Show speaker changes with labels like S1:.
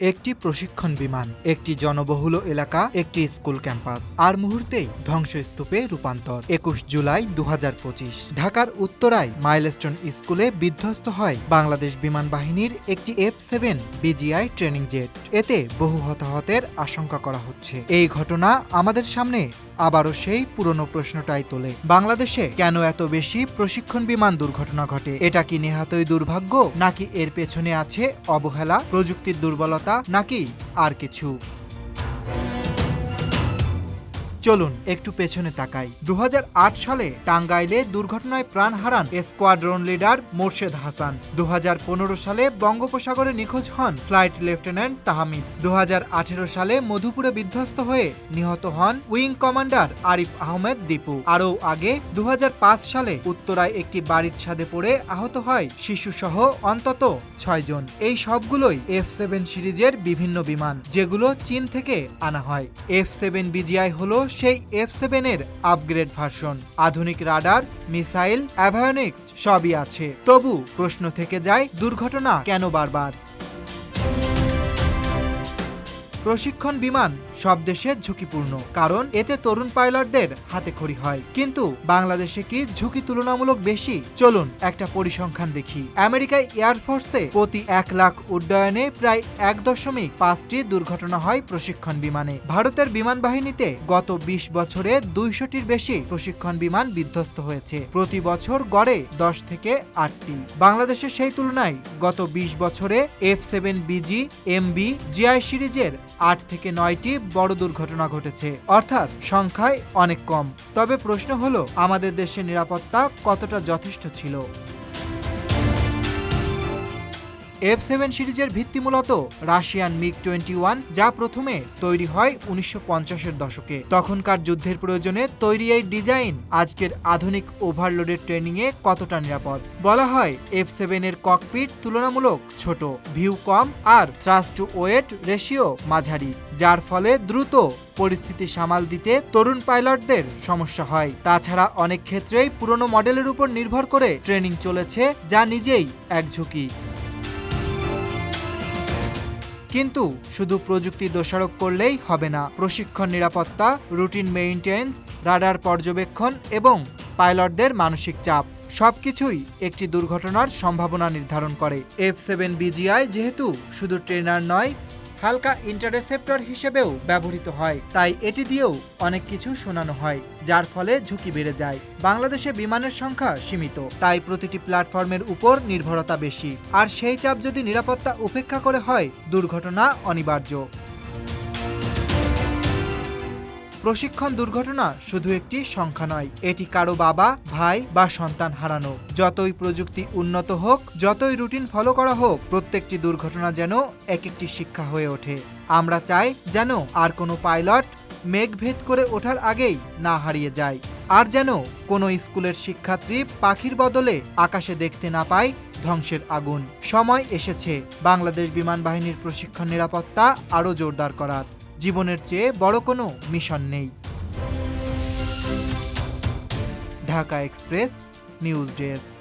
S1: একটি প্রশিক্ষণ বিমান, একটি জনবহুল এলাকা, একটি স্কুল ক্যাম্পাস, আর মুহূর্তেই ধ্বংসস্তূপে রূপান্তর। ২১ জুলাই ২০২৫ ঢাকার উত্তরায় মাইলস্টোন স্কুলে বিধ্বস্ত হয় বাংলাদেশ বিমান বাহিনীর একটি F-7 বিজিআই ট্রেনিং জেট। এতে বহু হতাহতের আশঙ্কা করা হচ্ছে। এই ঘটনা আমাদের সামনে আবারও সেই পুরনো প্রশ্নটাই তোলে, বাংলাদেশে কেন এত বেশি প্রশিক্ষণ বিমান দুর্ঘটনা ঘটে? এটা কি নেহাতই দুর্ভাগ্য, নাকি এর পেছনে আছে অবহেলা, প্রযুক্তির দুর্বলতা, নাকি আর কিছু? চলুন একটু পেছনে তাকাই। ২০০৮ সালে টাঙ্গাইলে দুর্ঘটনায় প্রাণ হারান স্কোয়াড্রন লিডার মোর্শেদ হাসান। ২০১৫ সালে বঙ্গোপসাগরে নিখোঁজ হন ফ্লাইট লেফটেন্যান্ট তাহমিদ। ২০১৮ সালে মধুপুরে বিধ্বস্ত হয়ে নিহত হন উইং কমান্ডার আরিফ আহমেদ দীপু। আরও আগে ২০০৫ সালে উত্তরায় একটি বাড়ির ছাদে পড়ে আহত হয় শিশুসহ অন্তত ৬ জন। এই সবগুলোই F-7 সিরিজের বিভিন্ন বিমান, যেগুলো চীন থেকে আনা হয়। F-7 বিজিআই হলো সেই F-7 এর আপগ্রেড ভার্সন। আধুনিক রাডার, মিসাইল, অ্যাভিওনিক্স সবই আছে। তবু প্রশ্ন থেকে যায়, দুর্ঘটনা কেন বারবার? প্রশিক্ষণ বিমান সব দেশে ঝুঁকিপূর্ণ, কারণ এতে তরুণ পাইলটদের হাতেখড়ি হয়। কিন্তু বাংলাদেশে কি ঝুঁকি তুলনামূলক বেশি? চলুন একটা পরিসংখ্যান দেখি। আমেরিকায় এয়ারফোর্সে প্রতি ১ লাখ উড্ডয়নে প্রায় ১.৫টি দুর্ঘটনা হয় প্রশিক্ষণ বিমানে। ভারতের বিমান বাহিনীতে গত ২০ বছরে ২০০টির বেশি প্রশিক্ষণ বিমান বিধ্বস্ত হয়েছে, প্রতি বছর গড়ে ১০ থেকে ৮টি। বাংলাদেশের সেই তুলনায় গত ২০ বছরে F-7 বিজি, MB, জিআই সিরিজের ৮ থেকে ৯টি বড় দুর্ঘটনা ঘটেছে, অর্থাৎ সংখ্যায় অনেক কম। তবে প্রশ্ন হলো, আমাদের দেশের নিরাপত্তা কতটা যথেষ্ট ছিল? F-7 সিরিজের ভিত্তি মূলত রাশিয়ান MiG-21, যা প্রথমে তৈরি হয় ১৯৫০-এর দশকে। তখনকার যুদ্ধের প্রয়োজনে তৈরি এই ডিজাইন আজকের আধুনিক ওভারলোডের ট্রেনিংয়ে কতটা নিরাপদ? বলা হয় F-7 এর ককপিট তুলনামূলক ছোট, ভিউ কম, আর থ্রাস্ট টু ওয়েট রেশিও মাঝারি, যার ফলে দ্রুত পরিস্থিতি সামাল দিতে তরুণ পাইলটদের সমস্যা হয়। তাছাড়া অনেক ক্ষেত্রেই পুরনো মডেলের উপর নির্ভর করে ট্রেনিং চলেছে, যা নিজেই এক ঝুঁকি। কিন্তু শুধু প্রযুক্তি দোষারোপ করলেই হবে না। প্রশিক্ষণ, নিরাপত্তা, রুটিন মেইনটেন্স, রাডার পর্যবেক্ষণ এবং পাইলটদের মানসিক চাপ সবকিছুই একটি দুর্ঘটনার সম্ভাবনা নির্ধারণ করে। F-7 বিজিআই যেহেতু শুধু ট্রেনার নয়, হালকা ইন্টারসেপ্টর হিসেবেও ব্যবহৃত হয়, তাই এটি দিয়েও অনেক কিছু শোনানো হয়, যার ফলে ঝুঁকি বেড়ে যায়। বাংলাদেশে বিমানের সংখ্যা সীমিত, তাই প্রতিটি প্ল্যাটফর্মের উপর নির্ভরতা বেশি, আর সেই চাপ যদি নিরাপত্তা উপেক্ষা করে হয়, দুর্ঘটনা অনিবার্য। প্রশিক্ষণ দুর্ঘটনা শুধু একটি সংখ্যা নয়, এটি কারো বাবা, ভাই বা সন্তান হারানো। যতই প্রযুক্তি উন্নত হোক, যতই রুটিন ফলো করা হোক, প্রত্যেকটি দুর্ঘটনা যেন এক একটি শিক্ষা হয়ে ওঠে। আমরা চাই যেন আর কোনো পাইলট মেঘ ভেদ করে ওঠার আগেই না হারিয়ে যায়, আর যেন কোনো স্কুলের শিক্ষার্থী পাখির বদলে আকাশে দেখতে না পায় ধ্বংসের আগুন। সময় এসেছে বাংলাদেশ বিমান বাহিনীর প্রশিক্ষণ নিরাপত্তা আরও জোরদার করার। জীবনের চেয়ে বড় কোনো মিশন নেই। Dhaka express news desk.